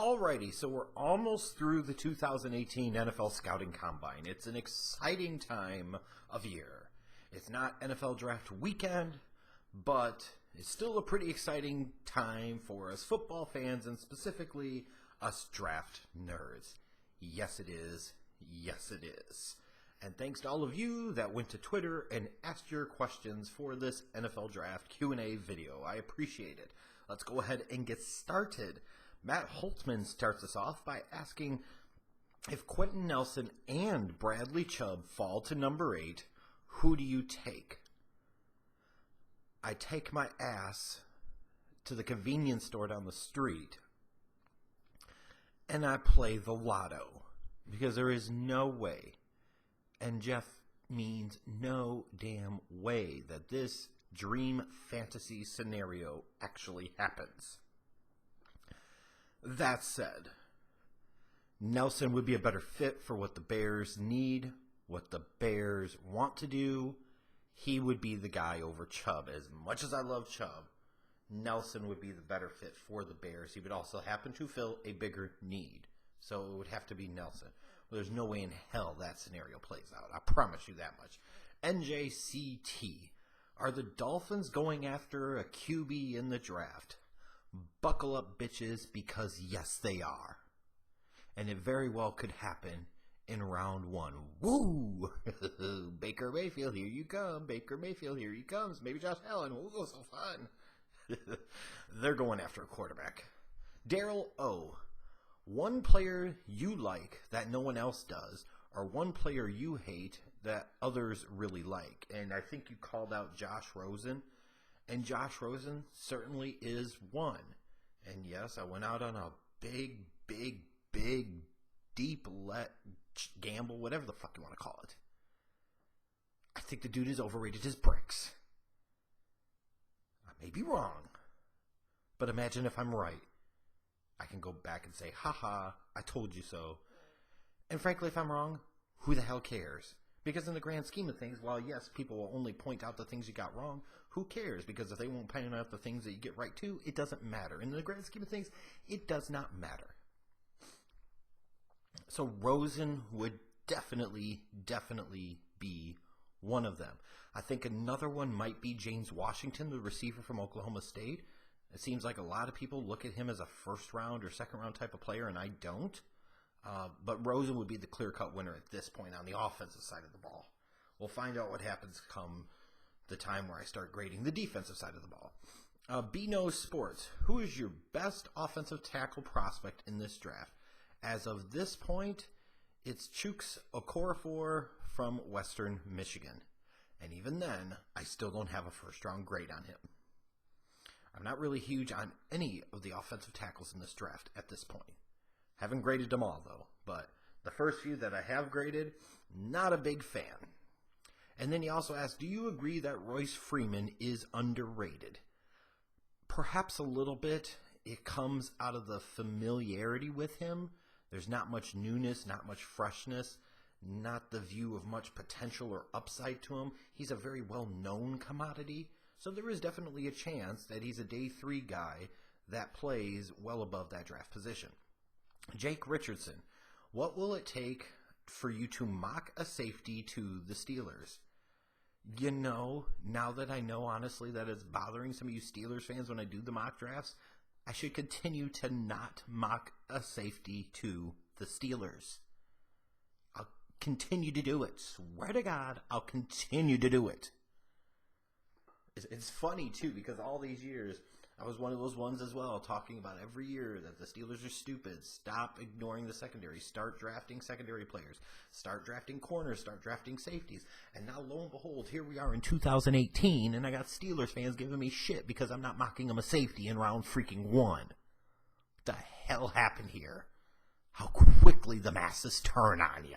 Alrighty, so we're almost through the 2018 NFL Scouting Combine. It's an exciting time of year. It's not NFL Draft Weekend, but it's still a pretty exciting time for us football fans and specifically us draft nerds. Yes, it is. Yes, it is. And thanks to all of you that went to Twitter and asked your questions for this NFL Draft Q&A video. I appreciate it. Let's go ahead and get started. Matt Holtzman starts us off by asking, if Quentin Nelson and Bradley Chubb fall to number 8, who do you take? I take my ass to the convenience store down the street and I play the lotto, because there is no way, and Jeff means no damn way, that this dream fantasy scenario actually happens. That said, Nelson would be a better fit for what the Bears need, what the Bears want to do. He would be the guy over Chubb. As much as I love Chubb, Nelson would be the better fit for the Bears. He would also happen to fill a bigger need. So it would have to be Nelson. Well, there's no way in hell that scenario plays out. I promise you that much. NJCT. Are the Dolphins going after a QB in the draft? Buckle up, bitches, because yes, they are. And it very well could happen in round 1. Woo! Baker Mayfield, here you come. Baker Mayfield, here he comes. Maybe Josh Allen. Ooh, so fun. They're going after a quarterback. Daryl O. One player you like that no one else does, or one player you hate that others really like. And I think you called out Josh Rosen. And Josh Rosen certainly is one. And yes, I went out on a big, deep gamble, whatever the fuck you want to call it. I think the dude is overrated as bricks. I may be wrong, but imagine if I'm right. I can go back and say, haha, I told you so. And frankly, if I'm wrong, who the hell cares? Because in the grand scheme of things, while yes, people will only point out the things you got wrong, who cares? Because if they won't point out the things that you get right too, it doesn't matter. In the grand scheme of things, it does not matter. So Rosen would definitely be one of them. I think another one might be James Washington, the receiver from Oklahoma State. It seems like a lot of people look at him as a first round or second round type of player, and I don't. But Rosen would be the clear-cut winner at this point on the offensive side of the ball. We'll find out what happens come the time where I start grading the defensive side of the ball. B-Nose Sports, who is your best offensive tackle prospect in this draft? As of this point, it's Chuks Okorafor from Western Michigan. And even then, I still don't have a first-round grade on him. I'm not really huge on any of the offensive tackles in this draft at this point. Haven't graded them all, though, but the first few that I have graded, not a big fan. And then he also asked, do you agree that Royce Freeman is underrated? Perhaps a little bit. It comes out of the familiarity with him. There's not much newness, not much freshness, not the view of much potential or upside to him. He's a very well-known commodity, so there is definitely a chance that he's a day 3 guy that plays well above that draft position. Jake Richardson, what will it take for you to mock a safety to the Steelers? You know, now that I know, honestly, that it's bothering some of you Steelers fans when I do the mock drafts, I should continue to not mock a safety to the Steelers. I'll continue to do it. Swear to God, I'll continue to do it. It's funny, too, because all these years, I was one of those ones as well, talking about every year that the Steelers are stupid. Stop ignoring the secondary. Start drafting secondary players. Start drafting corners. Start drafting safeties. And now, lo and behold, here we are in 2018, and I got Steelers fans giving me shit because I'm not mocking them a safety in round freaking 1. What the hell happened here? How quickly the masses turn on you.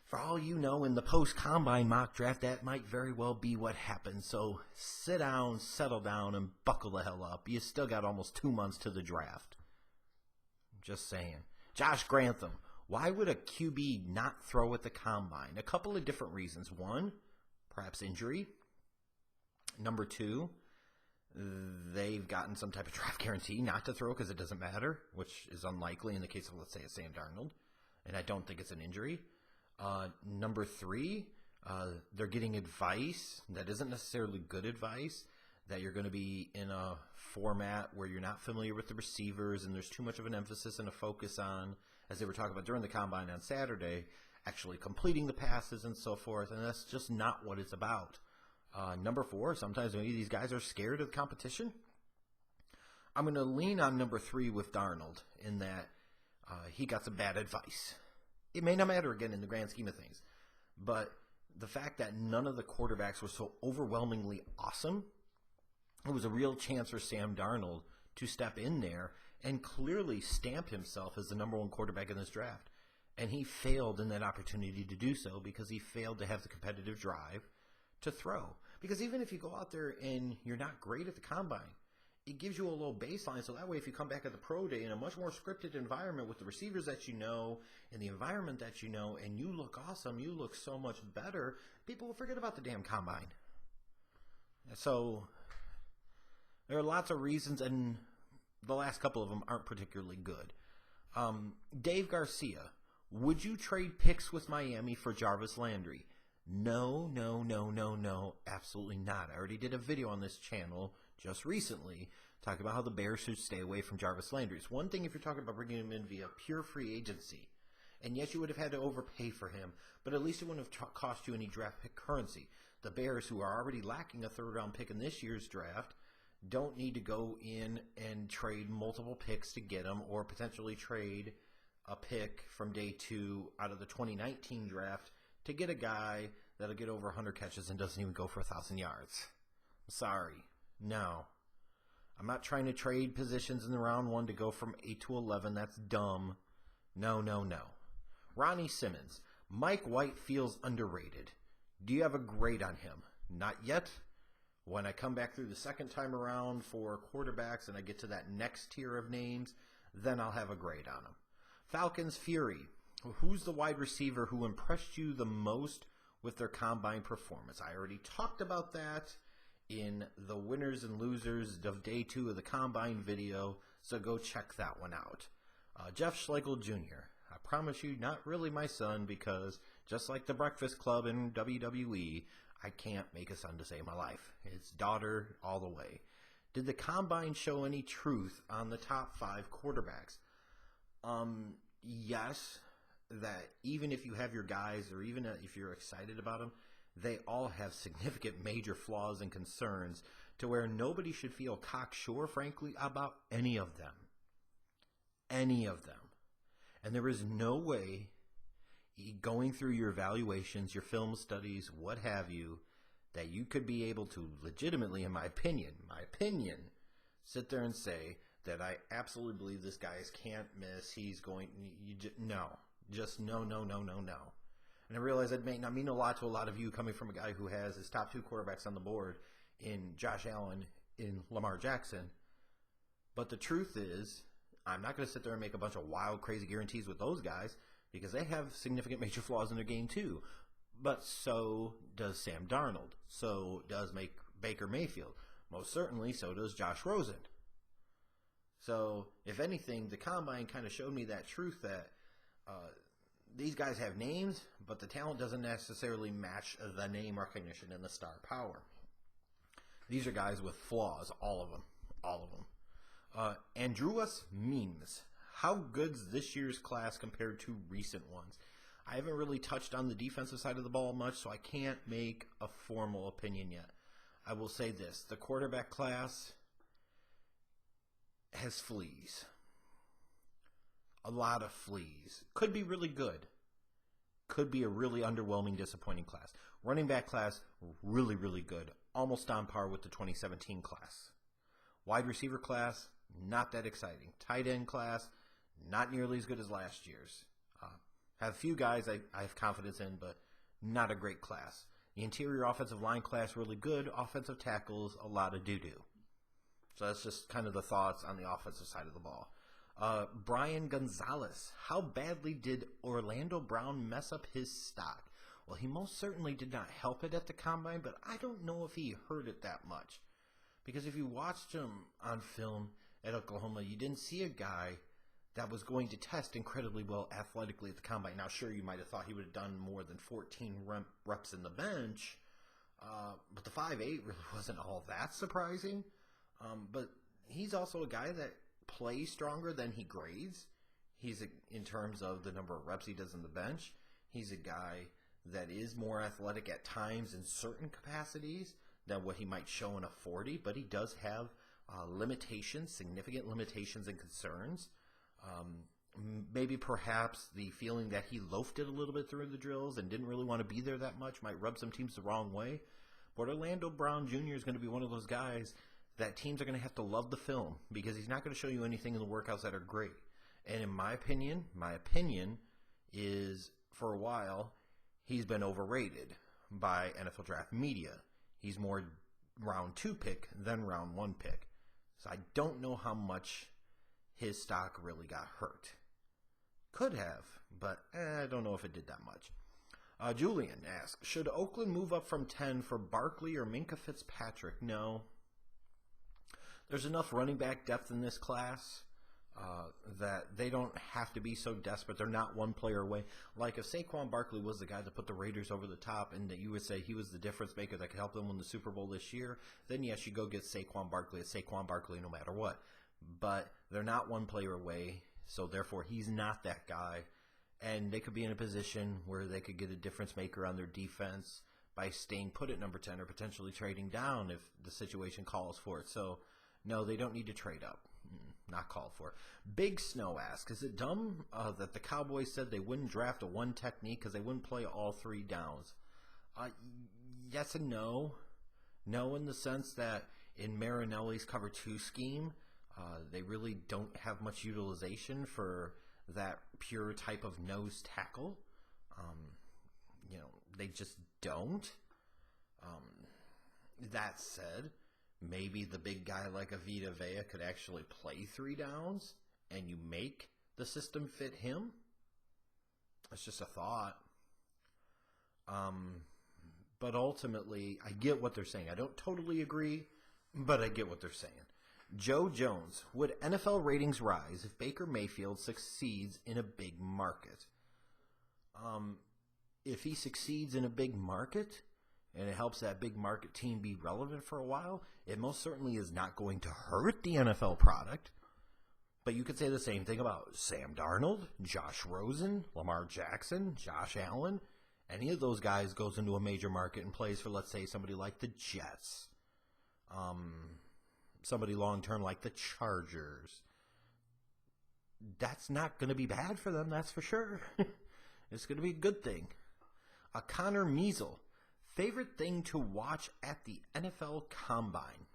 For all you know, in the post-combine mock draft, that might very well be what happens. So sit down, settle down, and buckle the hell up. You still got almost 2 months to the draft. Just saying. Josh Grantham, why would a QB not throw at the combine? A couple of different reasons. One, perhaps injury. Number 2, They've gotten some type of draft guarantee not to throw because it doesn't matter, which is unlikely in the case of, let's say, a Sam Darnold. And I don't think it's an injury. Number 3, they're getting advice that isn't necessarily good advice, that you're going to be in a format where you're not familiar with the receivers and there's too much of an emphasis and a focus on, as they were talking about during the Combine on Saturday, actually completing the passes and so forth, and that's just not what it's about. Number 4, sometimes maybe these guys are scared of competition. I'm going to lean on number 3 with Darnold in that he got some bad advice. It may not matter again in the grand scheme of things, but the fact that none of the quarterbacks were so overwhelmingly awesome, it was a real chance for Sam Darnold to step in there and clearly stamp himself as the number 1 quarterback in this draft. And he failed in that opportunity to do so because he failed to have the competitive drive to throw. Because even if you go out there and you're not great at the Combine, it gives you a little baseline, so that way if you come back at the pro day in a much more scripted environment with the receivers that you know and the environment that you know, and you look awesome, you look so much better, people will forget about the damn Combine. So there are lots of reasons, and the last couple of them aren't particularly good. Dave Garcia, would you trade picks with Miami for Jarvis Landry? No, absolutely not. I already did a video on this channel just recently talking about how the Bears should stay away from Jarvis Landry. It's one thing if you're talking about bringing him in via pure free agency. And yes, you would have had to overpay for him, but at least it wouldn't have cost you any draft pick currency. The Bears, who are already lacking a third-round pick in this year's draft, don't need to go in and trade multiple picks to get him, or potentially trade a pick from day 2 out of the 2019 draft to get a guy that'll get over 100 catches and doesn't even go for 1,000 yards. Sorry. No. I'm not trying to trade positions in the round 1 to go from 8 to 11. That's dumb. No. Ronnie Simmons. Mike White feels underrated. Do you have a grade on him? Not yet. When I come back through the second time around for quarterbacks and I get to that next tier of names, then I'll have a grade on him. Falcons Fury. Who's the wide receiver who impressed you the most with their Combine performance? I already talked about that in the winners and losers of day 2 of the Combine video, so go check that one out. Jeff Schlegel Jr. I promise you, not really my son, because just like the Breakfast Club in WWE, I can't make a son to save my life. It's daughter all the way. Did the Combine show any truth on the top 5 quarterbacks? Yes, that even if you have your guys, or even if you're excited about them, they all have significant major flaws and concerns to where nobody should feel cocksure, frankly, about any of them. Any of them. And there is no way, going through your evaluations, your film studies, what have you, that you could be able to legitimately, in my opinion, sit there and say that I absolutely believe this guy can't miss, he's going, no. Just no. And I realize that may not mean a lot to a lot of you coming from a guy who has his top 2 quarterbacks on the board in Josh Allen, in Lamar Jackson. But the truth is, I'm not going to sit there and make a bunch of wild, crazy guarantees with those guys because they have significant major flaws in their game too. But so does Sam Darnold. So does Baker Mayfield. Most certainly, so does Josh Rosen. So, if anything, the Combine kind of showed me that truth that these guys have names, but the talent doesn't necessarily match the name recognition and the star power. These are guys with flaws, all of them. Andreas Memes. How good's this year's class compared to recent ones? I haven't really touched on the defensive side of the ball much, so I can't make a formal opinion yet. I will say this. The quarterback class has fleas. A lot of fleas. Could be really good. Could be a really underwhelming, disappointing class. Running back class, really, really good. Almost on par with the 2017 class. Wide receiver class, not that exciting. Tight end class, not nearly as good as last year's. Have a few guys I have confidence in, but not a great class. The interior offensive line class, really good. Offensive tackles, a lot of doo-doo. So that's just kind of the thoughts on the offensive side of the ball. Brian Gonzalez. How badly did Orlando Brown mess up his stock? Well, he most certainly did not help it at the Combine, but I don't know if he hurt it that much. Because if you watched him on film at Oklahoma, you didn't see a guy that was going to test incredibly well athletically at the combine. Now, sure, you might have thought he would have done more than 14 reps in the bench, but the 5'8" really wasn't all that surprising. But he's also a guy that plays stronger than he grades. In terms of the number of reps he does in the bench, he's a guy that is more athletic at times in certain capacities than what he might show in a 40, but he does have limitations, significant limitations and concerns. Maybe perhaps the feeling that he loafed it a little bit through the drills and didn't really want to be there that much might rub some teams the wrong way. But Orlando Brown Jr. is going to be one of those guys that teams are going to have to love the film because he's not going to show you anything in the workouts that are great. And in my opinion is for a while, he's been overrated by NFL draft media. He's more round 2 pick than round 1 pick. So I don't know how much his stock really got hurt. Could have, but I don't know if it did that much. Julian asks, should Oakland move up from 10 for Barkley or Minkah Fitzpatrick? No. There's enough running back depth in this class that they don't have to be so desperate. They're not one player away. Like if Saquon Barkley was the guy that put the Raiders over the top and that you would say he was the difference maker that could help them win the Super Bowl this year, then yes, you go get Saquon Barkley. It's Saquon Barkley no matter what. But they're not one player away, so therefore he's not that guy. And they could be in a position where they could get a difference maker on their defense by staying put at number 10 or potentially trading down if the situation calls for it. So, no, they don't need to trade up. Not called for. Big Snow asks, is it dumb that the Cowboys said they wouldn't draft a one technique because they wouldn't play all 3 downs? Yes and no. No in the sense that in Marinelli's cover 2 scheme, they really don't have much utilization for that pure type of nose tackle. They just don't. That said, maybe the big guy like Vita Vea could actually play 3 downs and you make the system fit him. It's just a thought. But ultimately, I get what they're saying. I don't totally agree, but I get what they're saying. Joe Jones, would NFL ratings rise if Baker Mayfield succeeds in a big market? If he succeeds in a big market and it helps that big market team be relevant for a while, it most certainly is not going to hurt the NFL product. But you could say the same thing about Sam Darnold, Josh Rosen, Lamar Jackson, Josh Allen. Any of those guys goes into a major market and plays for, let's say, somebody like the Jets. Somebody long-term like the Chargers. That's not going to be bad for them, that's for sure. It's going to be a good thing. Connor Measle, favorite thing to watch at the NFL Combine?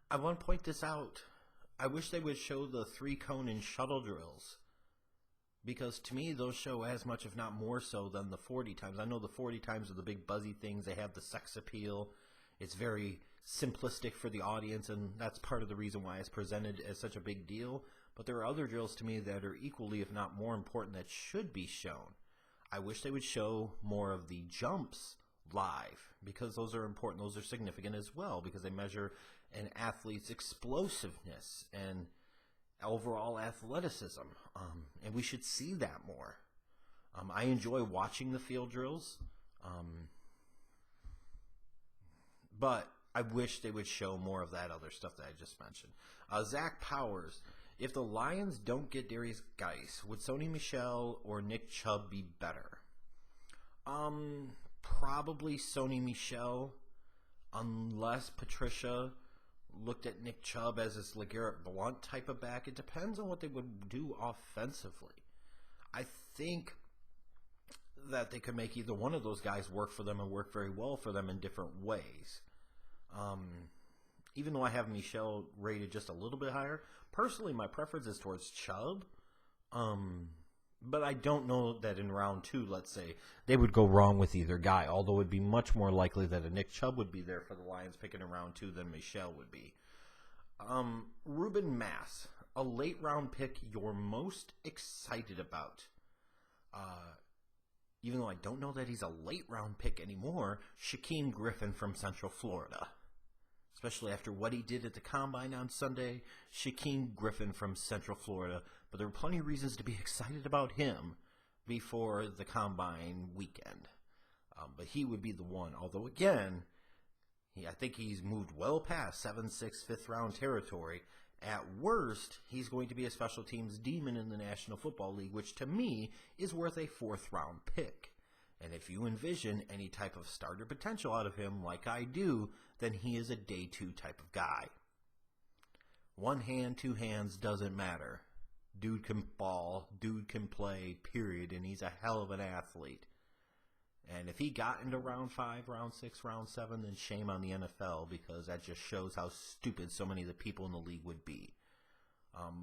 I want to point this out. I wish they would show the 3-cone and shuttle drills. Because to me, those show as much, if not more so, than the 40 times. I know the 40 times are the big buzzy things. They have the sex appeal. It's very simplistic for the audience, and that's part of the reason why it's presented as such a big deal. But there are other drills to me that are equally, if not more important, that should be shown. I wish they would show more of the jumps live, because those are important. Those are significant as well, because they measure an athlete's explosiveness and overall athleticism, and we should see that more. I enjoy watching the field drills, but I wish they would show more of that other stuff that I just mentioned. Zach Powers, if the Lions don't get Darius Geis, would Sony Michel or Nick Chubb be better? Probably Sony Michel, unless Patricia looked at Nick Chubb as this LeGarrette Blount type of back. It depends on what they would do offensively. I think that they could make either one of those guys work for them and work very well for them in different ways. Even though I have Michel rated just a little bit higher, personally my preference is towards Chubb. But I don't know that in round 2, let's say, they would go wrong with either guy, although it would be much more likely that a Nick Chubb would be there for the Lions picking in round 2 than Michel would be. Ruben Mass, a late round pick you're most excited about. even though I don't know that he's a late round pick anymore, Shaquem Griffin from Central Florida. Especially after what he did at the Combine on Sunday, Shaquem Griffin from Central Florida. But there were plenty of reasons to be excited about him before the Combine weekend. But he would be the one. Although, again, I think he's moved well past 7-6 fifth-round territory. At worst, he's going to be a special teams demon in the National Football League, which to me is worth a fourth-round pick. And if you envision any type of starter potential out of him like I do, then he is a day 2 type of guy. One hand, two hands, doesn't matter. Dude can ball, dude can play, period, and he's a hell of an athlete. And if he got into round 5, round 6, round 7, then shame on the NFL, because that just shows how stupid so many of the people in the league would be.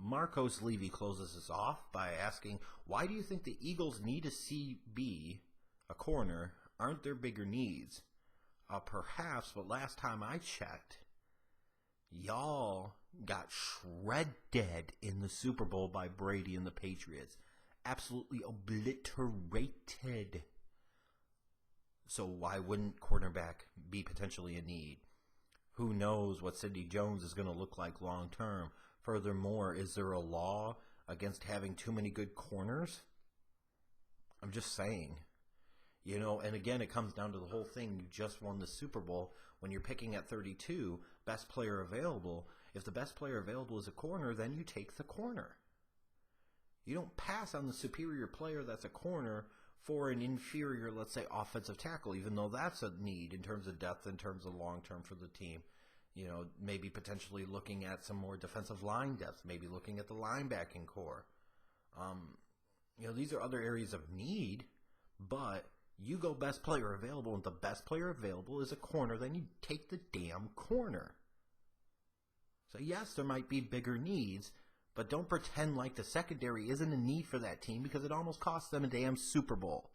Marcos Levy closes us off by asking, why do you think the Eagles need a CB, a corner? Aren't there bigger needs? Perhaps, but last time I checked, y'all got shredded in the Super Bowl by Brady and the Patriots. Absolutely obliterated. So why wouldn't cornerback be potentially a need? Who knows what Sidney Jones is going to look like long term? Furthermore, is there a law against having too many good corners? I'm just saying. You know, and again, it comes down to the whole thing. You just won the Super Bowl. When you're picking at 32, best player available, if the best player available is a corner, then you take the corner. You don't pass on the superior player that's a corner for an inferior, let's say, offensive tackle, even though that's a need in terms of depth, in terms of long-term for the team. You know, maybe potentially looking at some more defensive line depth, maybe looking at the linebacking core. You know, these are other areas of need, but you go best player available, and the best player available is a corner, then you take the damn corner. So yes, there might be bigger needs, but don't pretend like the secondary isn't a need for that team, because it almost cost them a damn Super Bowl.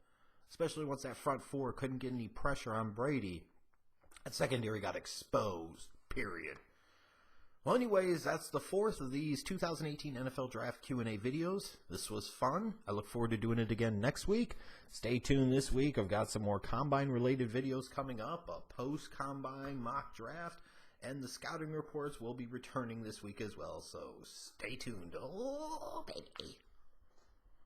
Especially once that front four couldn't get any pressure on Brady. That secondary got exposed, period. Well, anyways, that's the 4th of these 2018 NFL Draft Q&A videos. This was fun. I look forward to doing it again next week. Stay tuned this week. I've got some more Combine-related videos coming up, a post-Combine mock draft, and the scouting reports will be returning this week as well. So stay tuned. Oh, baby.